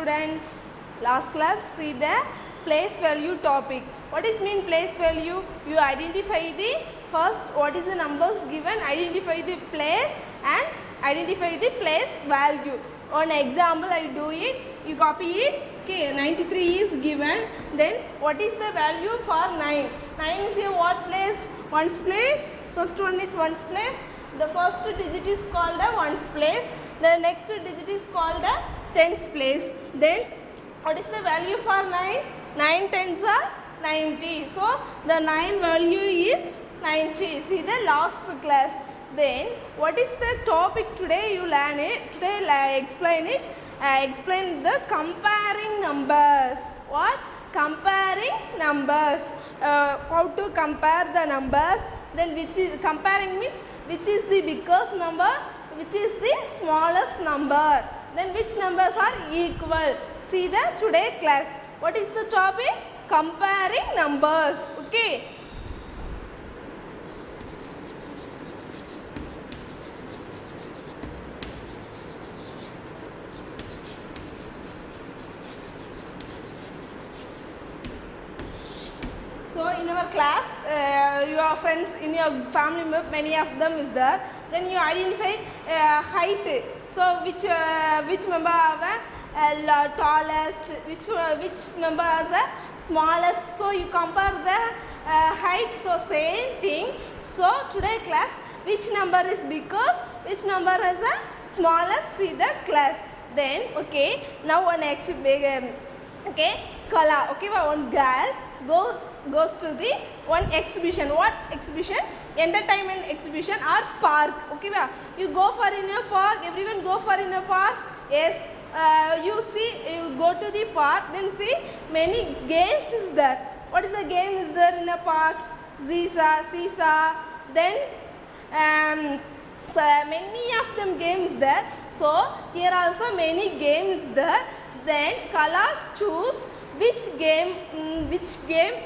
students? Last class see the place value topic. What is mean place value? You identify the first what is the numbers given, identify the place and identify the place value. On example I do it, you copy it. Okay, 93 is given. Then what is the value for 9? 9 is a what place? Ones place. First one is ones place. The first digit is called a ones place. The next digit is called a tens place. Then what is the value for 9? 9 tens are 90. So the 9 value is 90. See the last class. Then what is the topic today? You learn it. Today I explain it. Explain the comparing numbers. What? Comparing numbers. How to compare the numbers. Then which is comparing means which is the biggest number, which is the smallest number. Then which numbers are equal. See the today class. What is the topic? Comparing numbers. Okay. So in our class, your friends in your family member, many of them is there. Then you identify height. So which member are the tallest, which member is the smallest. So you compare the height. So same thing. So today class, which number is biggest, which number is the smallest. See the class. Then okay, now one okay, Kala. Okay, one girl goes to the one exhibition. What exhibition? Entertainment exhibition or park. Okay, you go for in a park. Everyone go for in a park. Yes. You go to the park. Then see many games is there. What is the game is there in a park? Seesaw. Then so many of them games there. So here also many games there. Then Kala choose which game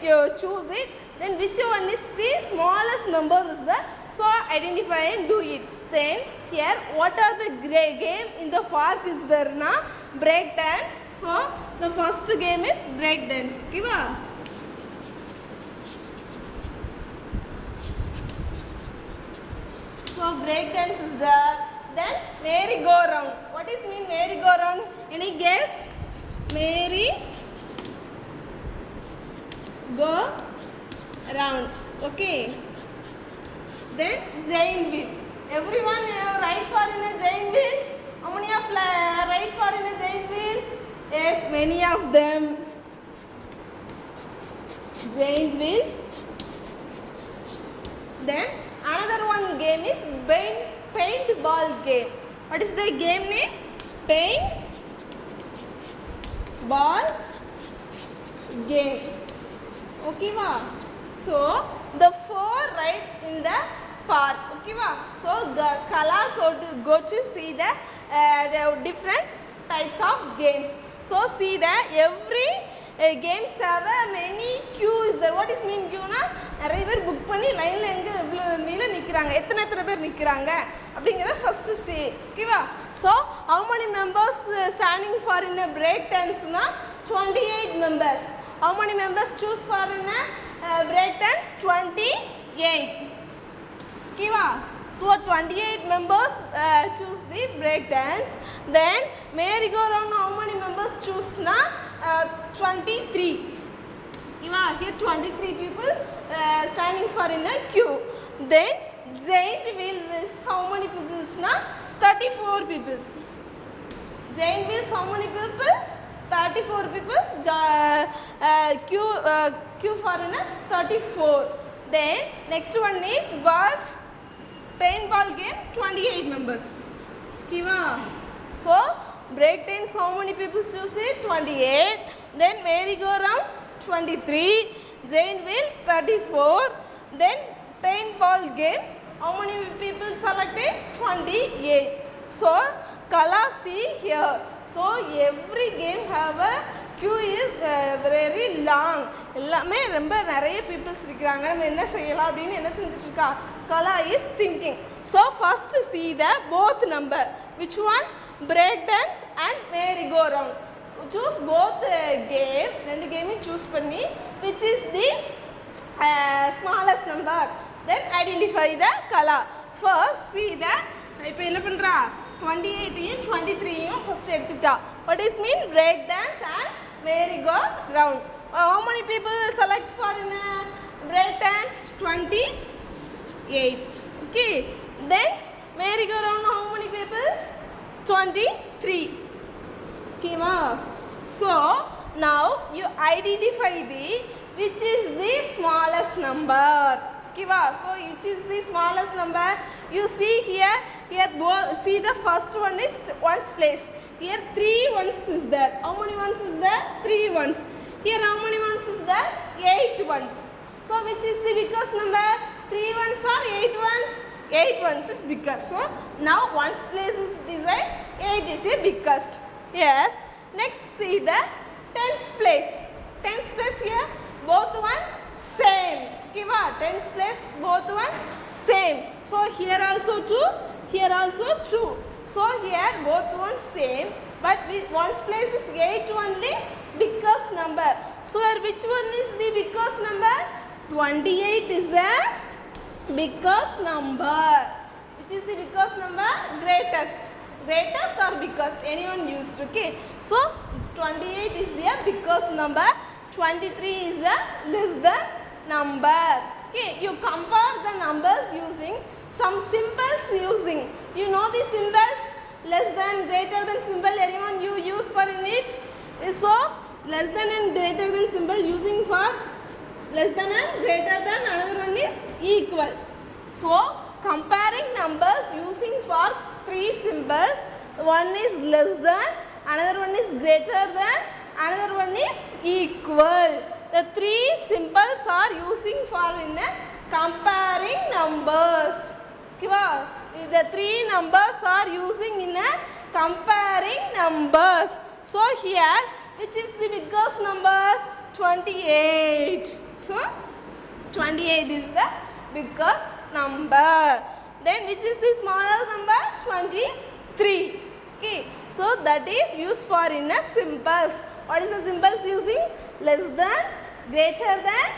you choose it. Then which one is the smallest number is there. So identify and do it. Then here what are the game in the park is there na? Break dance. So the first game is break dance. Okay, ba? So break dance is there. Then merry go round. What is mean merry go round? Any guess? Merry go round. Okay. Then giant wheel. Everyone right for in a giant wheel. How many of right for in a giant wheel? Yes, many of them. Giant wheel. Then another one game is paintball game. What is the game name? Paintball game. Okay, va? So the four right in the park. Okay, va? So the Kala go to see the different types of games. So see that every games have many queues there. What is mean queue na? நிறைய பேர் book பண்ணி லைன்ல எங்க நீல நிக்கறாங்க. எத்தனை பேர் நிக்கறாங்க அப்படிங்கறத first see. ஓகேவா? So how many members standing for in a break dance na? 28 members. How many members choose for in a break dance? 28. Okay, so 28 members choose the break dance. Then merry go round, how many members choose na? 23. Okay, here 23 people standing for in a queue. Then giant wheel is how many people na? 34 people. Giant wheels how many people? 34 people. Queue for in a 34. Then next one is paintball game, 28 members. Okay, so break dance how many people choose it? 28. Then merry go round 23. Giant wheel 34. Then paintball game how many people selected? 28. So Kala see here. So every game have a queue is very long. எல்லாமே ரொம்ப நிறைய peoples இருக்காங்க. நம்ம என்ன செய்யலாம் அப்படினு என்ன செஞ்சிட்டு இருக்கா? Kala is thinking. So first see the both number. Which one? Break dance and merry go round. choose both game. ரெண்டு game choose பண்ணி which is the smallest number. Then identify the color. First see the இப்போ என்ன பண்றா 28 யும் 23 யும் first எடுத்துட்டா. What is mean break dance and merry go round. How many people select for in break dance? 28. Okay. Then merry go round how many people? 23. Okay, wow. So now you identify the which is the smallest number. Okay, wow. So which is the smallest number? You see here see the first one is ones place. Here 3 ones is there. How many ones is there? 3 ones. Here how many ones is there? 8 ones. So which is the biggest number? 3 ones or 8 ones? 8 ones is biggest. So now ones place is decided. 8 is the biggest. Yes. Next see the tens place. Tens place here both one same. Okay, wow. Tens place both one same. So here also 2. Here also 2. So here both one same. But ones place is 8 only biggest number. So here which one is the biggest number? 28 is the biggest number. Which is the biggest number? Greatest. Greatest or biggest? Anyone used. Okay. So 28 is the biggest number. 23 is the less than number. Okay. You compare the numbers using some symbols using. You know the symbols? Less than, greater than symbol. Anyone you use for in it? So less than and greater than symbol using for less than and greater than, another one is equal. So comparing numbers using for 3 symbols. One is less than, another one is greater than, another one is equal. The 3 symbols are using for in comparing numbers. Okay, wow. The 3 numbers are using in comparing numbers. So here which is the biggest number? 28. So 28 is the biggest number. Then which is the smallest number? 23. Okay. So that is used for in symbols. What is the symbols using? Less than, greater than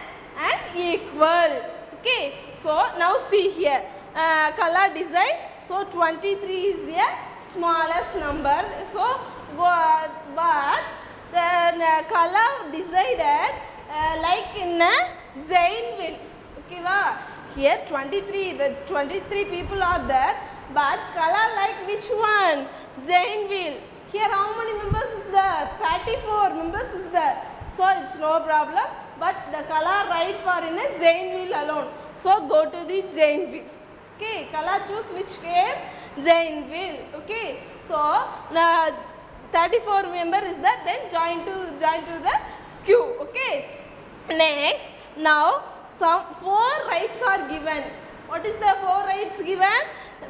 and equal. Okay. So now see here. Color design. So 23 is the smallest number. So but the color decided like in a Jainville. Okay, wow. Here 23, the 23 people are there, but color like which one? Jainville. Here how many members is there? 34 members is there. So it's no problem, but the color right for in a Jainville alone. So go to the Jainville. Okay, color choose which game? Jainville. Okay, so the 34 member is that, then join to the queue. Okay. Next, now some 4 rides are given. What is the 4 rides given?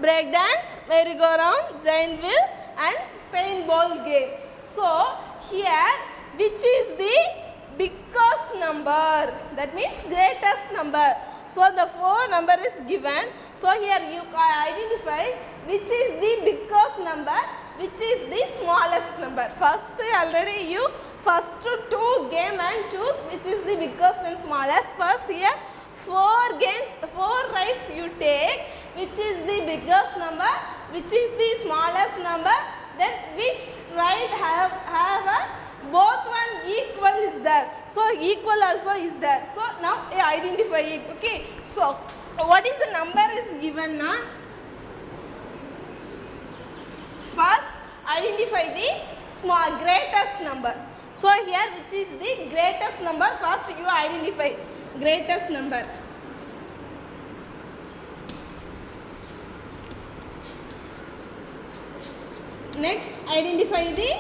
Break dance, merry-go-round, Jainville and paintball game. So here which is the biggest number? That means greatest number. So the 4 number is given. So here you identify which is the biggest number, which is the smallest number. First already you first 2 game and choose which is the biggest and smallest. First here 4 games, 4 rides you take, which is the biggest number, which is the smallest number, then which ride have a both one equal is there. So equal also is there. So now identify it. Okay. So what is the number is given now? First identify the greatest number. So here which is the greatest number? First you identify greatest number. Next identify the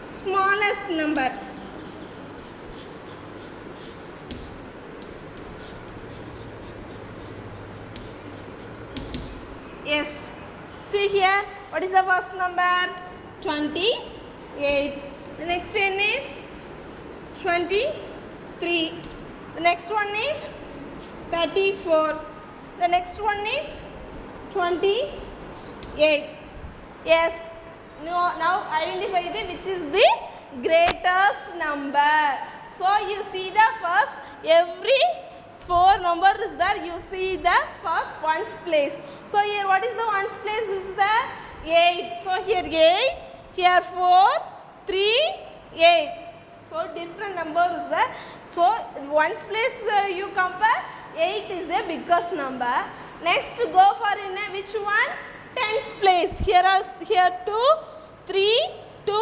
smallest number. Yes. See here, what is the first number? 28. The next one is 23. The next one is 34. The next one is 28. Yes. Now identify the which is the greatest number. So you see the first every 4 number is there, you see the first ones place. So here what is the ones place? This is the 8. So here 8, here 4, 3, 8. So different number is there. So ones place you compare, 8 is the biggest number. Next go for in a which one? Tens place. Here also, here 2, 3, 2,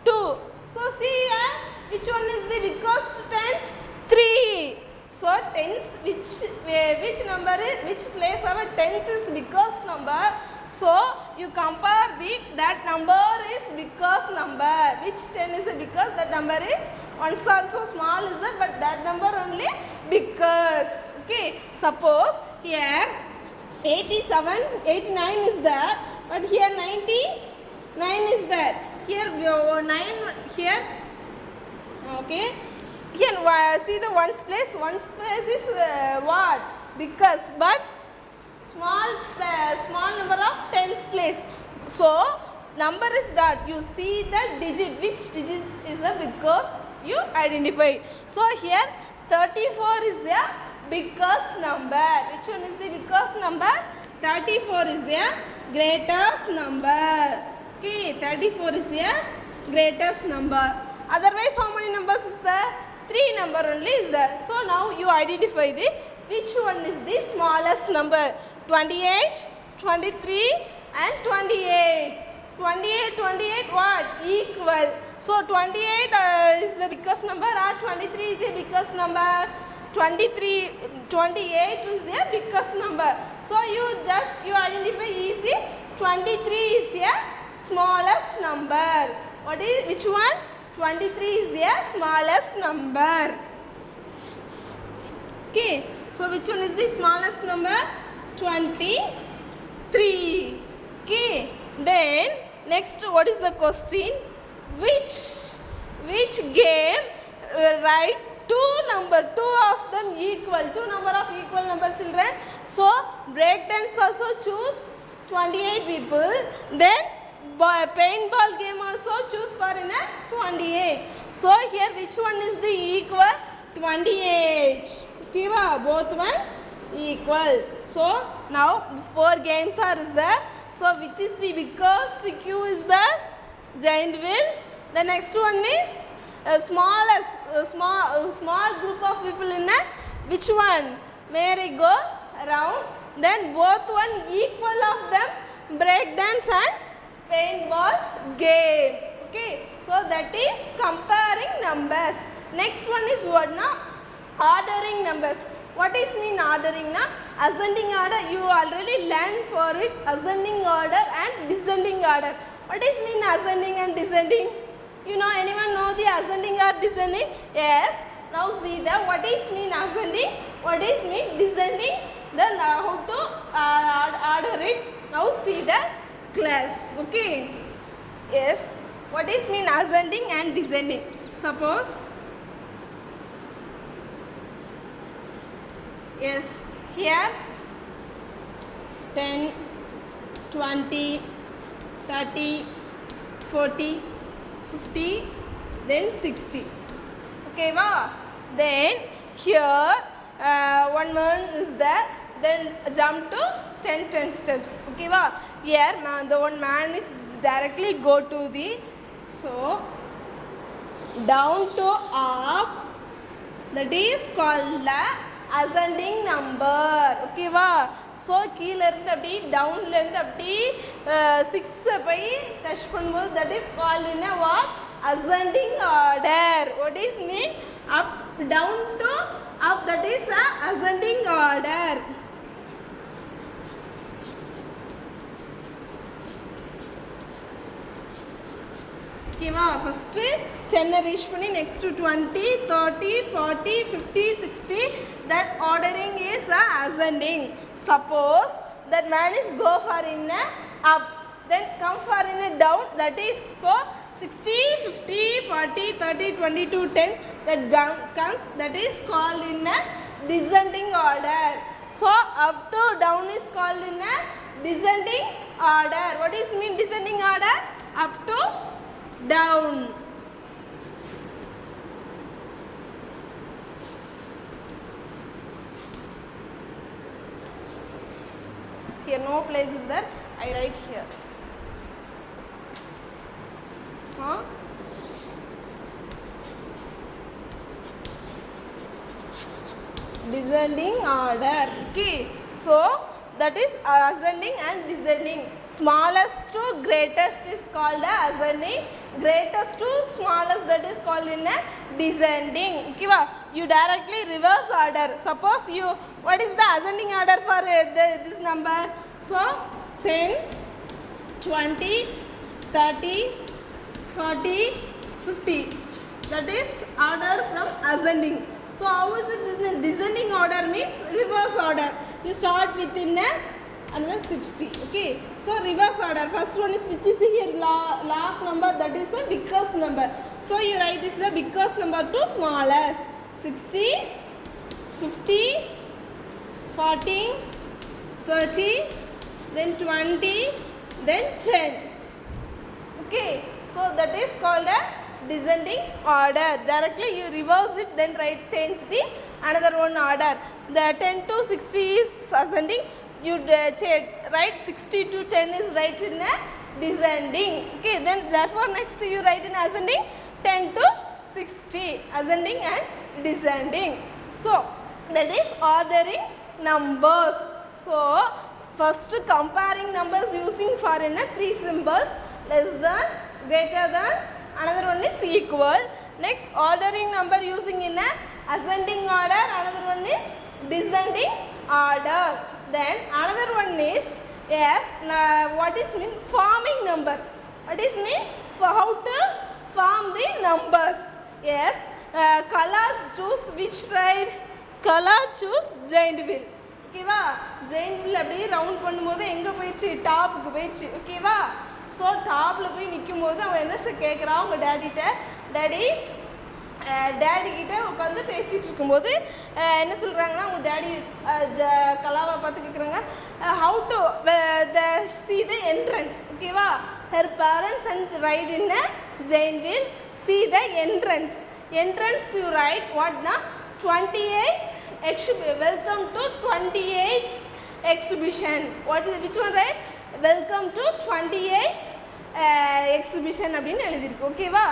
2. So see here which one is the biggest tens? 3. So tens which number is, which place our tens is biggest number. So you compare that number is biggest number. Which 10 is the biggest? That number is one's also small is that, but that number only biggest. Okay. Suppose here 87, 89 is there, but here 99 is there. Here 9 here. Okay. Here see the ones place. Ones place is what? Biggest, but small number of tens place. So number is that you see the digit, which digit is the biggest, you identify. So here 34 is the biggest number. Which one is the biggest number? 34 is the greatest number. Okay, 34 is the greatest number. Otherwise how many numbers is there? 3 number only is there. So now you identify the which one is the smallest number. 28, 23 and 28. 28 what? Equal. So 28 is the biggest number or 23 is the biggest number? 28 is the biggest number. So you identify easy. 23 is the smallest number. What is which one? 23 is the smallest number. Okay. So which one is the smallest number? 23. Okay. Then next what is the question? Which game write two of them equal? Two number of equal number children. So breakdance also choose 28 people. Then paintball game also choose for in a 28. So here which one is the equal? 28. Okay, both one equal. So now 4 games are there. So which is the biggest queue is the giant wheel. The next one is a small group of people in a which one? Merry-go round. Then both one equal of them break dance and paintball game. Okay, so that is comparing numbers. Next one is what now? Ordering numbers. What is mean ordering now? Ascending order, you already learned for it. Ascending order and descending order. What is mean ascending and descending? You know, anyone know the ascending or descending? Yes. Now see the what is mean ascending, what is mean descending, then how to order it. Now see the class. Okay. Yes. What is mean ascending and descending? Suppose. Yes. Here 10, 20, 30, 40, 50, then 60. Okay, wow. Then here one man is there. Then jump to 10 steps. Okay, wow. Here the one man is directly go to the down to up. That is called the ascending number. Okay, wow. So கீழ இருந்து அப்படி டவுன்ல இருந்து அப்படி 6 போய் touch பண்ணும்போது that is called in a what? Ascending order. What is mean? Up down to up, that is a ascending order. Okay, first 10 reach பண்ணி next to 20, 30, 40, 50, 60. That ordering is ascending. Suppose that man is go for in a up, then come for in a down. That is so 60, 50, 40, 30, 22, 10. That comes. That is called in a descending order. So up to down is called in a descending order. What is mean descending order? Up to down. here. No place is there. I write here. So descending order. Okay. So that is ascending and descending. Smallest to greatest is called ascending. Greatest to smallest, that is called in a descending. Okay, you directly reverse order. Suppose you, what is the ascending order for this number? So 10, 20, 30, 40, 50. That is order from ascending. So how is it in a descending order? Means reverse order. You start within another 60. Okay. So reverse order. First one is, which is the here last number, that is the biggest number. So you write is the biggest number to smallest. 60, 50, 40, 30, then 20, then 10. Okay. So that is called a descending order. Directly you reverse it, then change the another one order. The 10 to 60 is ascending. You write 60 to 10 is right in a descending. Okay, then therefore next you write in ascending 10 to 60, ascending and descending. So that is ordering numbers. So first comparing numbers using for in a 3 symbols, less than, greater than, another one is equal. Next ordering number using in a ascending order, another one is descending order. Then another one is, yes, what is mean forming number. What is mean for how to form the numbers. Yes, color choose which tried, color choose giant wheel. ஓகேவா, Jain will அப்படியே round பண்ணும்போது எங்கே போயிடுச்சு, டாப்புக்கு போயிடுச்சு. ஓகேவா, so டாப்பில் போய் நிற்கும் போது அவன் என்ன கேட்குறான் அவங்க டேடிகிட்ட, டேடி கிட்ட உட்காந்து பேசிகிட்டு இருக்கும்போது என்ன சொல்கிறாங்கன்னா, அவங்க டேடி கலாவை பார்த்து கேட்குறாங்க, how to see the entrance. ஓகேவா, her parents and ride in a giant wheel, see the entrance. Entrance you write what na 28th exhibition. Welcome to 28th exhibition. What is, which one right? Welcome to 28th exhibition அப்படின்னு எழுதிருக்கு. ஓகேவா,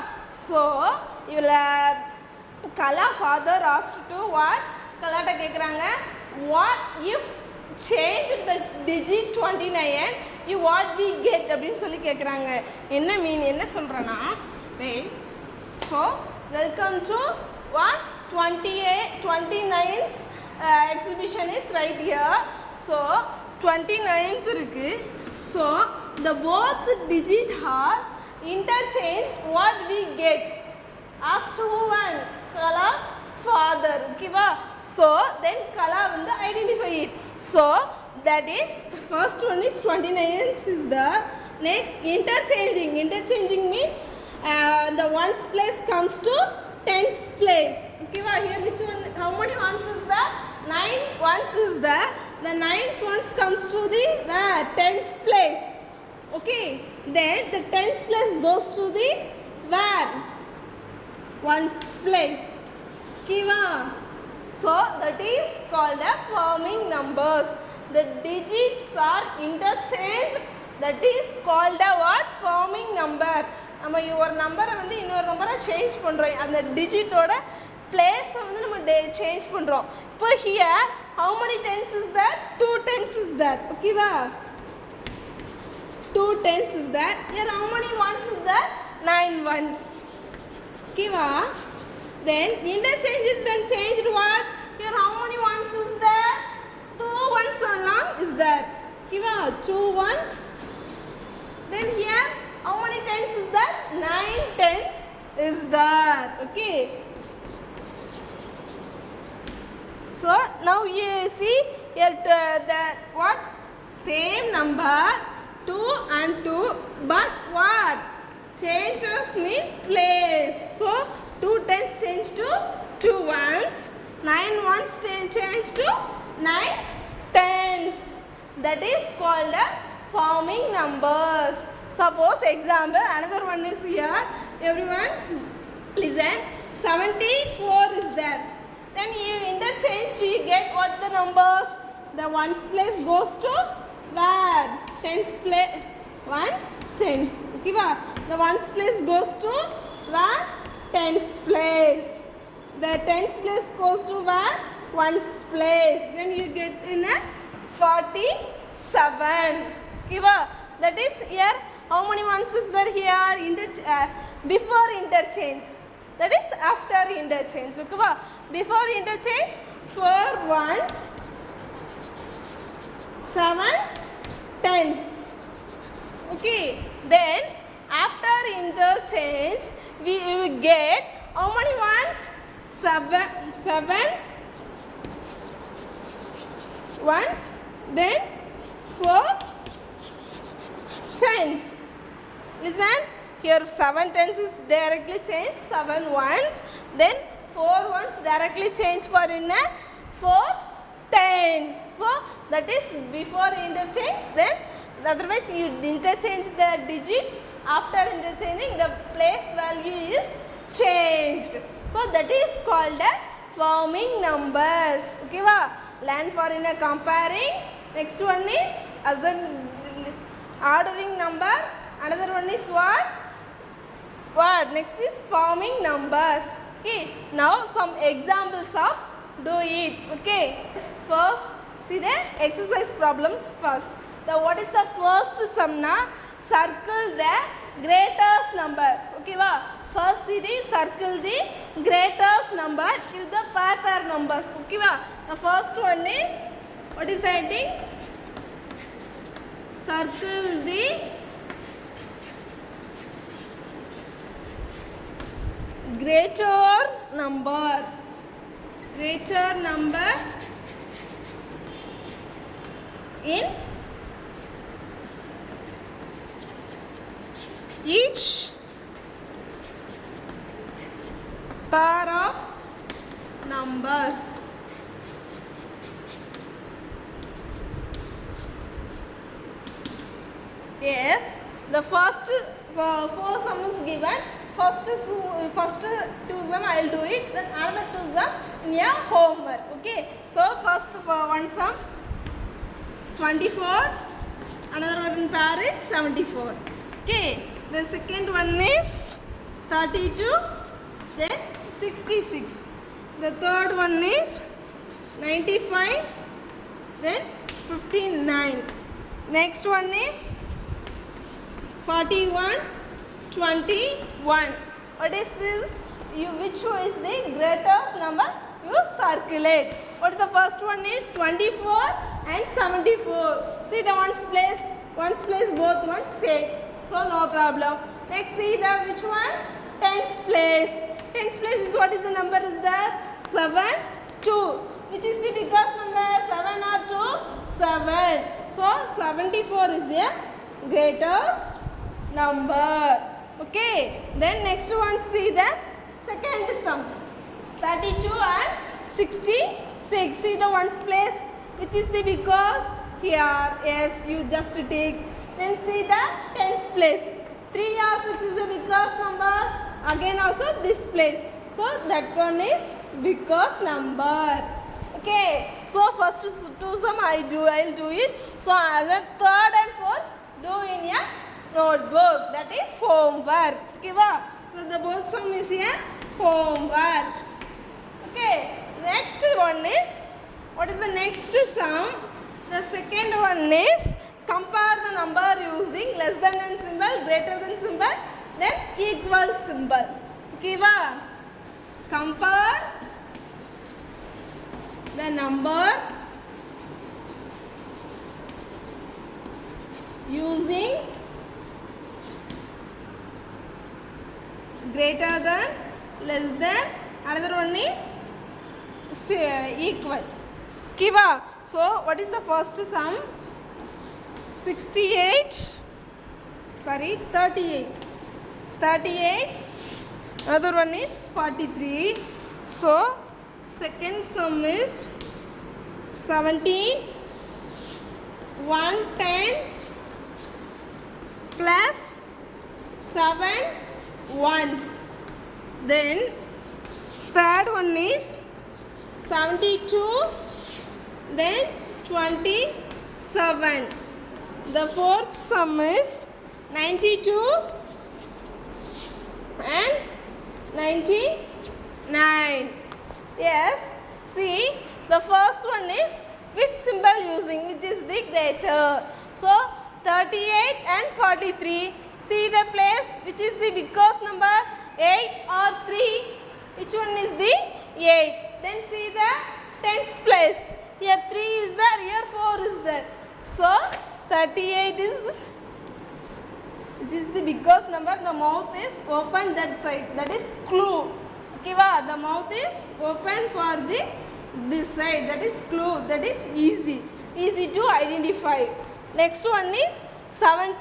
so இதில் கலா father asked to what, கலாட்ட கேட்குறாங்க, what if change the digit 29 you what we get அப்படின்னு சொல்லி கேட்குறாங்க. என்ன மீன், என்ன சொல்கிறேன்னா, so welcome to what 29th exhibition is right here. So 29th இருக்கு. So the both digit are interchanged, what we get. Asked who one? Kala father. ஓகேவா, so then Kala வந்து identify it. So that is first one is 29th is the next interchanging means the ones place comes to tens place. Okay, here which one, how many ones is there? 9 ones is there. The 9th ones comes to the tens place. Okay, then the tens place goes to the where? Ones place. Okay, so that is called a forming numbers. The digits are interchanged. That is called a what? Forming number. நம்ம ஒரு நம்பரை வந்து இன்னொரு நம்பரை change பண்ணுறோம், அந்த டிஜிட்டோட பிளேஸை வந்து நம்ம சேஞ்ச் பண்ணுறோம். இப்போ here how many tens is there? 2 tens is there. ஓகேவா, 2 tens is there. Here how many ones is there? 9 ones. ஓகேவா, then interchange is then changed what? Here how many ones is there? 2 ones along is there. ஓகேவா, 2 ones. Then here how many tens is that? 9 tens is there. Okay. So now you see here the what? Same number 2 and 2, but what? Changes mean place. So 2 tens change to 2 ones, 9 ones change to 9 tens. That is called a forming numbers. Suppose example, another one is here. Everyone listen. 74 is there. Then you interchange, you get what the numbers? The ones place goes to where tens place ones tens. Okay, the ones place goes to where tens place. The tens place goes to where ones place. Then you get in a 47. Okay, that is here. How many ones is there here? Before interchange. That is after interchange. Okay, before interchange 4 ones, 7 tens. Okay, then after interchange we will get how many ones? 7 ones, then 4 tens. Listen, here 7 tens is directly changed 7 ones, then 4 ones directly changed for in a 4 tens. So that is before interchange. Then otherwise you interchange the digits. After interchanging, the place value is changed. So that is called a forming numbers. Okay, learn for in a comparing. Next one is as an ordering number. Another one is what? Next is forming numbers. Okay, now some examples of do it. Okay, first see the exercise problems first. What is the first sum na? Circle the greatest numbers. Okay, first see the circle the greatest number with the pair numbers. Okay, the first one is, what is the heading? Circle the greater number in each pair of numbers. Yes, the first 4 sum is given. First 2 sum I will do it, then another 2 sum in your homework. Okay, so first for one sum 24, another one in pair is 74. Okay, the second one is 32, then 66. The third one is 95, then 59. Next one is 41, 21. What is this? Which is the greatest number? You circulate. What is the first one is 24 and 74. See the ones place both ones same. So no problem. Next see the which one? Tens place. Tens place is what is the number is that? 7, 2. Which is the biggest number? 7 or 2? 7. So 74 is the greatest number. Okay, then next one see the second sum 32 and 66. See the ones place which is the because here. Yes, you just take. Then see the tens place 3 or 6 is the biggest number. Again also this place. So that one is biggest number. Okay, so first 2 sum I'll do it. So other third and fourth do in your notebook. That is homework. Okay, so the both sum is here homework. Okay, next one is, what is the next sum? The second one is compare the number using less than symbol, greater than symbol, then equal symbol. Okay, compare the number using greater than, less than, another one is equal. Kiva. So what is the first sum? 38. 38. Another one is 43. So second sum is 17. 1 tens plus 7 ones. Then third one is 72, then 27. The fourth sum is 92 and 99. Yes, see, the first one is which symbol using, which is the greater. So 38 and 43. See the place, which is the biggest number, 8 or 3. Which one is the 8? Then see the tens place. Here 3 is there, here 4 is there. So 38 is this, which is the biggest number. The mouth is open that side. That is clue. Okay, the mouth is open for the this side. That is clue. That is easy. Easy to identify. Next one is 17.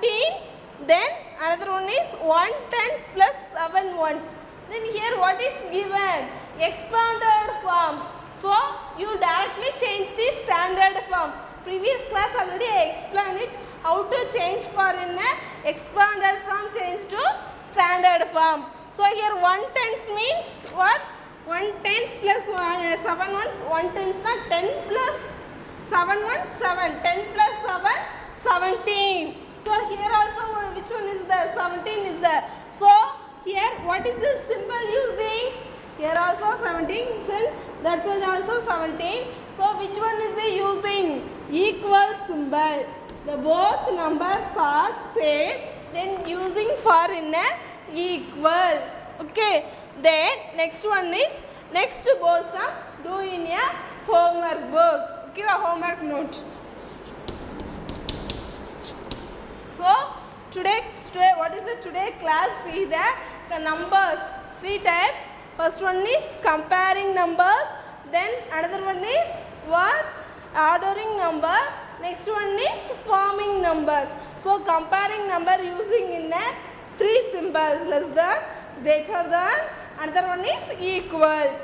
Then another one is 1 tens plus 7 ones. Then here what is given? Expanded form. So you directly change the standard form. Previous class already I explained it. How to change for in a expanded form change to standard form. So here 1 tens means what? 1 tens plus 7 ones. 1 tens not 10 plus 7 ones 7. 10 plus 7 17. So here also which one is there? 17 is there. So here what is the symbol using? Here also 17. So that side also 17. So which one is the using? Equal symbol. The both numbers are same. Then using for in a equal. Okay. Then next one is next both sum do in a homework book. Okay, a homework note. So today what is the today class? See the numbers, 3 types. First one is comparing numbers. Then another one is what? Ordering number. Next one is forming numbers. So comparing number using in a 3 symbols, less than, greater than. Another one is equal.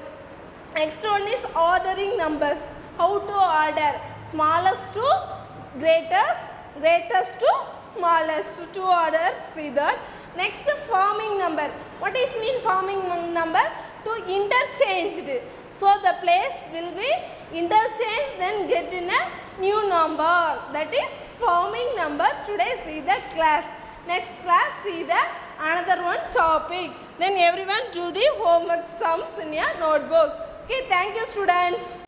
Next one is ordering numbers. How to order? Smallest to greatest, greatest to smallest. To order, see that. Next forming number. What is mean forming number? To interchanged. So the place will be interchanged, then get in a new number. That is forming number. Today see the class. Next class see the another one topic. Then everyone do the homework sums in your notebook. Okay, thank you students.